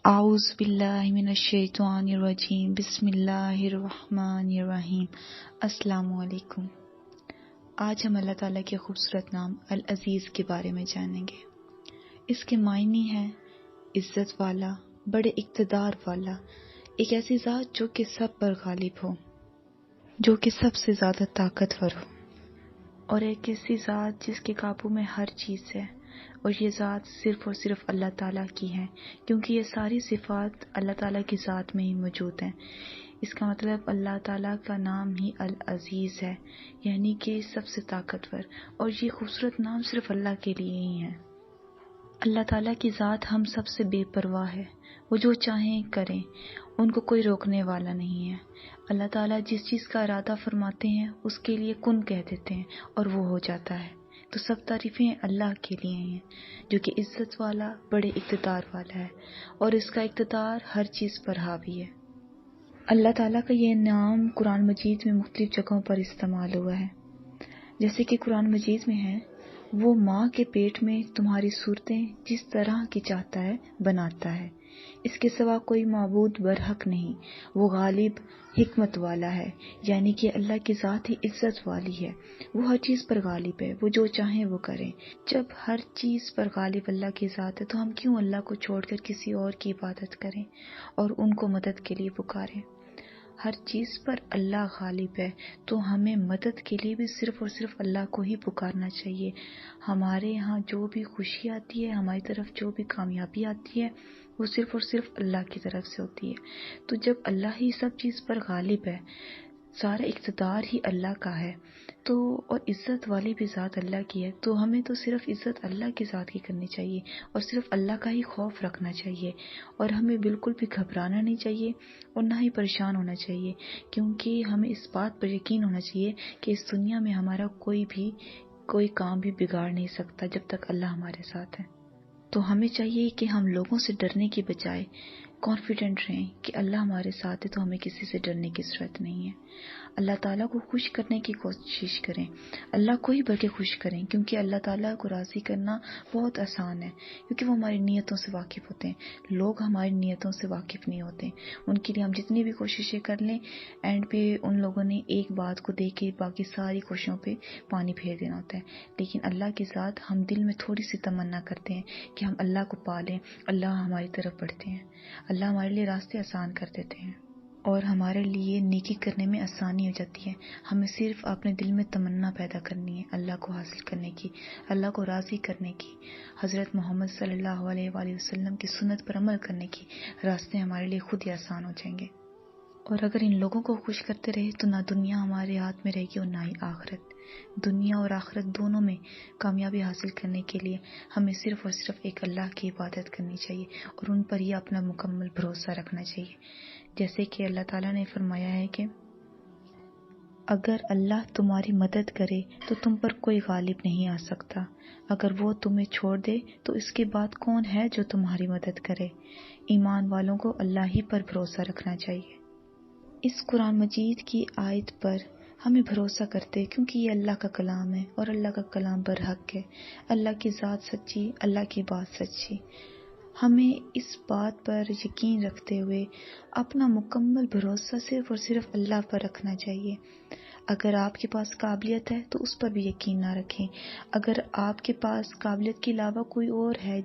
اعوذ باللہ من الشیطان الرجیم بسم اللہ الرحمن الرحیم۔ السلام علیکم۔ آج ہم اللہ تعالیٰ کے خوبصورت نام العزیز کے بارے میں جانیں گے۔ اس کے معنی ہیں عزت والا، بڑے اقتدار والا، ایک ایسی ذات جو کہ سب پر غالب ہو، جو کہ سب سے زیادہ طاقتور ہو، اور ایک ایسی ذات جس کے قابو میں ہر چیز ہے، اور یہ ذات صرف اور صرف اللہ تعالیٰ کی ہے، کیونکہ یہ ساری صفات اللہ تعالیٰ کی ذات میں ہی موجود ہیں۔ اس کا مطلب اللہ تعالیٰ کا نام ہی العزیز ہے، یعنی کہ سب سے طاقتور، اور یہ خوبصورت نام صرف اللہ کے لیے ہی ہے۔ اللہ تعالیٰ کی ذات ہم سب سے بے پرواہ ہے، وہ جو چاہیں کریں، ان کو کوئی روکنے والا نہیں ہے۔ اللہ تعالیٰ جس چیز کا ارادہ فرماتے ہیں اس کے لیے کن کہہ دیتے ہیں اور وہ ہو جاتا ہے۔ تو سب تعریفیں اللہ کے لیے ہیں، جو کہ عزت والا، بڑے اقتدار والا ہے، اور اس کا اقتدار ہر چیز پر حاوی ہے۔ اللہ تعالیٰ کا یہ نام قرآن مجید میں مختلف جگہوں پر استعمال ہوا ہے، جیسے کہ قرآن مجید میں ہے، وہ ماں کے پیٹ میں تمہاری صورتیں جس طرح کی چاہتا ہے بناتا ہے، اس کے سوا کوئی معبود برحق نہیں، وہ غالب حکمت والا ہے، یعنی کہ اللہ کی ذات ہی عزت والی ہے، وہ ہر چیز پر غالب ہے، وہ جو چاہیں وہ کریں۔ جب ہر چیز پر غالب اللہ کی ذات ہے تو ہم کیوں اللہ کو چھوڑ کر کسی اور کی عبادت کریں اور ان کو مدد کے لیے پکاریں؟ ہر چیز پر اللہ غالب ہے، تو ہمیں مدد کے لیے بھی صرف اور صرف اللہ کو ہی پکارنا چاہیے۔ ہمارے یہاں جو بھی خوشی آتی ہے، ہماری طرف جو بھی کامیابی آتی ہے، وہ صرف اور صرف اللہ کی طرف سے ہوتی ہے۔ تو جب اللہ ہی سب چیز پر غالب ہے، سارا اقتدار ہی اللہ کا ہے، تو اور عزت والی بھی ذات اللہ کی ہے، تو ہمیں تو صرف عزت اللہ کی ذات کی کرنی چاہیے اور صرف اللہ کا ہی خوف رکھنا چاہیے، اور ہمیں بالکل بھی گھبرانا نہیں چاہیے اور نہ ہی پریشان ہونا چاہیے، کیونکہ ہمیں اس بات پر یقین ہونا چاہیے کہ اس دنیا میں ہمارا کوئی کام بھی بگاڑ نہیں سکتا جب تک اللہ ہمارے ساتھ ہے۔ تو ہمیں چاہیے کہ ہم لوگوں سے ڈرنے کی بجائے کانفیڈنٹ رہیں کہ اللہ ہمارے ساتھ ہے، تو ہمیں کسی سے ڈرنے کی ضرورت نہیں ہے۔ اللہ تعالیٰ کو خوش کرنے کی کوشش کریں، اللہ کو ہی بلکہ خوش کریں، کیونکہ اللہ تعالیٰ کو راضی کرنا بہت آسان ہے، کیونکہ وہ ہماری نیتوں سے واقف ہوتے ہیں۔ لوگ ہماری نیتوں سے واقف نہیں ہوتے، ان کے لیے ہم جتنی بھی کوششیں کر لیں، اینڈ پہ ان لوگوں نے ایک بات کو دیکھ کے باقی ساری کوششوں پہ پانی پھیر دینا ہوتا ہے۔ لیکن اللہ کے ساتھ ہم دل میں تھوڑی سی تمنا کرتے ہیں کہ ہم اللہ کو پالیں، اللہ ہماری طرف بڑھتے ہیں، اللہ ہمارے لیے راستے آسان کر دیتے ہیں، اور ہمارے لیے نیکی کرنے میں آسانی ہو جاتی ہے۔ ہمیں صرف اپنے دل میں تمنا پیدا کرنی ہے اللہ کو حاصل کرنے کی، اللہ کو راضی کرنے کی، حضرت محمد صلی اللہ علیہ وآلہ وسلم کی سنت پر عمل کرنے کی، راستے ہمارے لیے خود ہی آسان ہو جائیں گے۔ اور اگر ان لوگوں کو خوش کرتے رہے تو نہ دنیا ہمارے ہاتھ میں رہے گی اور نہ ہی آخرت۔ دنیا اور آخرت دونوں میں کامیابی حاصل کرنے کے لیے ہمیں صرف اور صرف ایک اللہ کی عبادت کرنی چاہیے اور ان پر ہی اپنا مکمل بھروسہ رکھنا چاہیے، جیسے کہ اللہ تعالیٰ نے فرمایا ہے کہ اگر اللہ تمہاری مدد کرے تو تم پر کوئی غالب نہیں آ سکتا، اگر وہ تمہیں چھوڑ دے تو اس کے بعد کون ہے جو تمہاری مدد کرے۔ ایمان والوں کو اللہ ہی پر بھروسہ رکھنا چاہیے۔ اس قرآن مجید کی آیت پر ہمیں بھروسہ کرتے، کیونکہ یہ اللہ کا کلام ہے اور اللہ کا کلام برحق ہے، اللہ کی ذات سچی، اللہ کی بات سچی۔ ہمیں اس بات پر یقین رکھتے ہوئے اپنا مکمل بھروسہ صرف اور صرف اللہ پر رکھنا چاہیے۔ اگر آپ کے پاس قابلیت ہے تو اس پر بھی یقین نہ رکھیں، اگر آپ کے پاس قابلیت کے علاوہ کوئی اور ہے،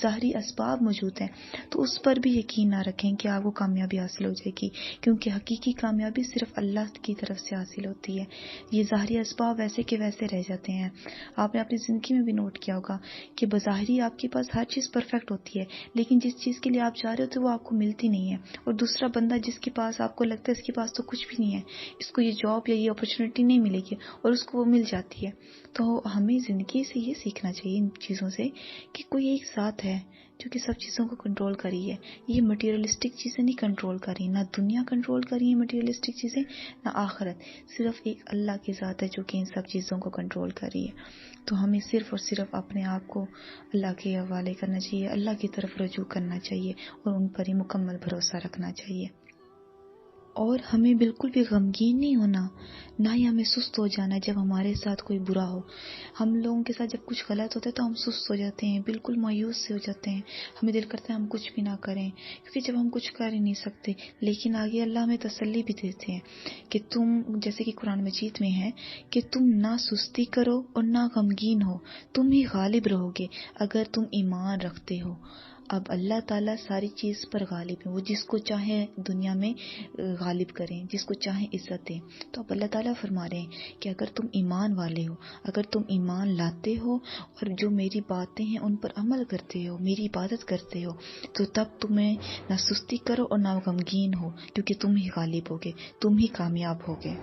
ظاہری اسباب موجود ہیں، تو اس پر بھی یقین نہ رکھیں کہ آپ کو کامیابی حاصل ہو جائے گی، کیونکہ حقیقی کامیابی صرف اللہ کی طرف سے حاصل ہوتی ہے۔ یہ ظاہری اسباب ویسے کے ویسے رہ جاتے ہیں۔ آپ نے اپنی زندگی میں بھی نوٹ کیا ہوگا کہ بظاہری آپ کے پاس ہر چیز پرفیکٹ ہوتی ہے، لیکن جس چیز کے لیے آپ چاہ رہے ہوتے وہ آپ کو ملتی نہیں ہے، اور دوسرا بندہ جس کے پاس آپ کو لگتا ہے اس کے پاس تو کچھ بھی نہیں ہے، اس کو یہ جاب یا یہ اپرچونٹی نہیں ملے گی، اور اس کو وہ مل جاتی ہے۔ تو ہمیں زندگی سے یہ سیکھنا چاہیے، ان چیزوں سے، کہ کوئی ایک ذات ہے جو کہ سب چیزوں کو کنٹرول کر رہی ہے۔ یہ مٹیریلسٹک چیزیں نہیں کنٹرول کر رہی، نہ دنیا کنٹرول کر رہی ہے مٹیریلسٹک چیزیں، نہ آخرت، صرف ایک اللہ کی ذات ہے جو کہ ان سب چیزوں کو کنٹرول کر رہی ہے۔ تو ہمیں صرف اور صرف اپنے آپ کو اللہ کے حوالے کرنا چاہیے، اللہ کی طرف رجوع کرنا چاہیے اور ان پر ہی مکمل بھروسہ رکھنا چاہیے۔ اور ہمیں بالکل بھی غمگین نہیں ہونا، نہ ہی ہمیں سست ہو جانا جب ہمارے ساتھ کوئی برا ہو۔ ہم لوگوں کے ساتھ جب کچھ غلط ہوتا ہے تو ہم سست ہو جاتے ہیں، بالکل مایوس سے ہو جاتے ہیں، ہمیں دل کرتا ہے ہم کچھ بھی نہ کریں، کیونکہ جب ہم کچھ کر ہی نہیں سکتے۔ لیکن آگے اللہ ہمیں تسلی بھی دیتے ہیں کہ تم، جیسے کہ قرآن مجید میں ہے کہ تم نہ سستی کرو اور نہ غمگین ہو، تم ہی غالب رہو گے اگر تم ایمان رکھتے ہو۔ اب اللہ تعالیٰ ساری چیز پر غالب ہے، وہ جس کو چاہے دنیا میں غالب کریں، جس کو چاہے عزت دیں۔ تو اب اللہ تعالیٰ فرما رہے ہیں کہ اگر تم ایمان والے ہو، اگر تم ایمان لاتے ہو اور جو میری باتیں ہیں ان پر عمل کرتے ہو، میری عبادت کرتے ہو، تو تب تمہیں نہ سستی کرو اور نہ غمگین ہو، کیونکہ تم ہی غالب ہوگے، تم ہی کامیاب ہوگے۔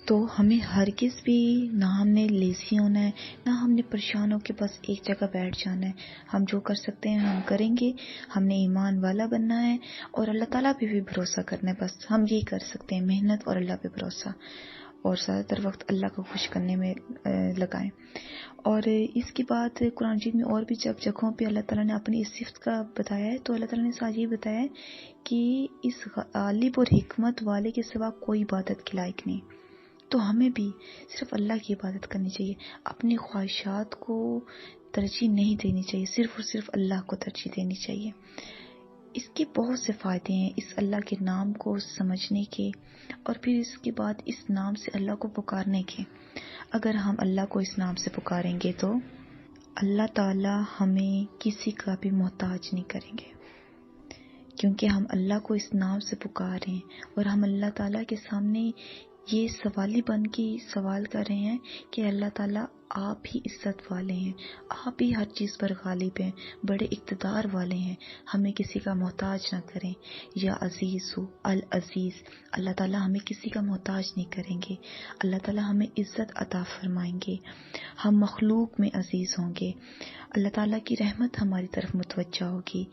تو ہمیں ہرگز بھی نہ ہم نے لیزی ہونا ہے، نہ ہم نے پریشان ہو کے بس ایک جگہ بیٹھ جانا ہے۔ ہم جو کر سکتے ہیں ہم کریں گے، ہم نے ایمان والا بننا ہے اور اللہ تعالیٰ پہ بھی بھروسہ کرنا ہے، بس ہم یہی کر سکتے ہیں، محنت اور اللہ پہ بھروسہ، اور زیادہ تر وقت اللہ کو خوش کرنے میں لگائیں۔ اور اس کے بعد قرآن مجید میں اور بھی جب جگہوں پہ اللہ تعالیٰ نے اپنی اس صفت کا بتایا ہے تو اللہ تعالیٰ نے ساتھ یہ بتایا ہے کہ اس غالب اور حکمت والے کے سوا کوئی عبادت کے لائق نہیں۔ تو ہمیں بھی صرف اللہ کی عبادت کرنی چاہیے، اپنی خواہشات کو ترجیح نہیں دینی چاہیے، صرف اور صرف اللہ کو ترجیح دینی چاہیے۔ اس کے بہت سے فائدے ہیں اس اللہ کے نام کو سمجھنے کے، اور پھر اس کے بعد اس نام سے اللہ کو پکارنے کے۔ اگر ہم اللہ کو اس نام سے پکاریں گے تو اللہ تعالیٰ ہمیں کسی کا بھی محتاج نہیں کریں گے، کیونکہ ہم اللہ کو اس نام سے پکار رہے ہیں، اور ہم اللہ تعالیٰ کے سامنے یہ سوالی بن کے سوال کر رہے ہیں کہ اللہ تعالیٰ آپ ہی عزت والے ہیں، آپ ہی ہر چیز پر غالب ہیں، بڑے اقتدار والے ہیں، ہمیں کسی کا محتاج نہ کریں۔ یا عزیز ہو العزیز، اللہ تعالیٰ ہمیں کسی کا محتاج نہیں کریں گے، اللہ تعالیٰ ہمیں عزت عطا فرمائیں گے، ہم مخلوق میں عزیز ہوں گے، اللہ تعالیٰ کی رحمت ہماری طرف متوجہ ہوگی۔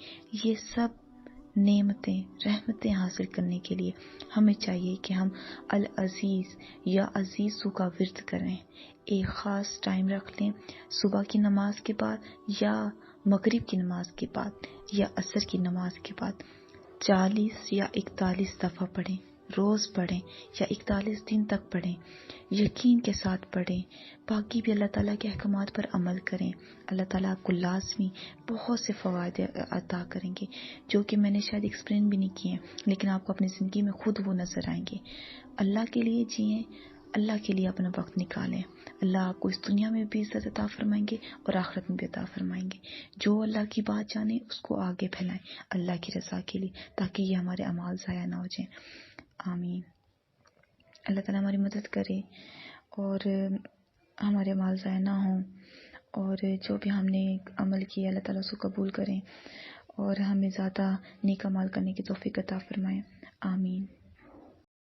یہ سب نعمتیں، رحمتیں حاصل کرنے کے لیے ہمیں چاہیے کہ ہم العزیز یا عزیزو کا ورد کریں، ایک خاص ٹائم رکھ لیں، صبح کی نماز کے بعد یا مغرب کی نماز کے بعد یا عصر کی نماز کے بعد 40 یا 41 دفعہ پڑھیں، روز پڑھیں یا 41 دن تک پڑھیں، یقین کے ساتھ پڑھیں، باقی بھی اللہ تعالیٰ کے احکامات پر عمل کریں۔ اللہ تعالیٰ آپ کو لازمی بہت سے فوائد عطا کریں گے جو کہ میں نے شاید ایکسپلین بھی نہیں کیے ہیں، لیکن آپ کو اپنی زندگی میں خود وہ نظر آئیں گے۔ اللہ کے لیے جئیں، اللہ کے لیے اپنا وقت نکالیں، اللہ آپ کو اس دنیا میں بھی عزت عطا فرمائیں گے اور آخرت میں بھی عطا فرمائیں گے۔ جو اللہ کی بات جانیں اس کو آگے پھیلائیں اللہ کی رضا کے لیے، تاکہ یہ ہمارے اعمال ضائع نہ ہو جائیں۔ آمین۔ اللہ تعالیٰ ہماری مدد کرے اور ہمارے اعمال ضائع نہ ہوں، اور جو بھی ہم نے عمل کیا اللہ تعالیٰ اس کو قبول کریں اور ہمیں زیادہ نیک اعمال کرنے کی توفیق عطا فرمائیں۔ آمین۔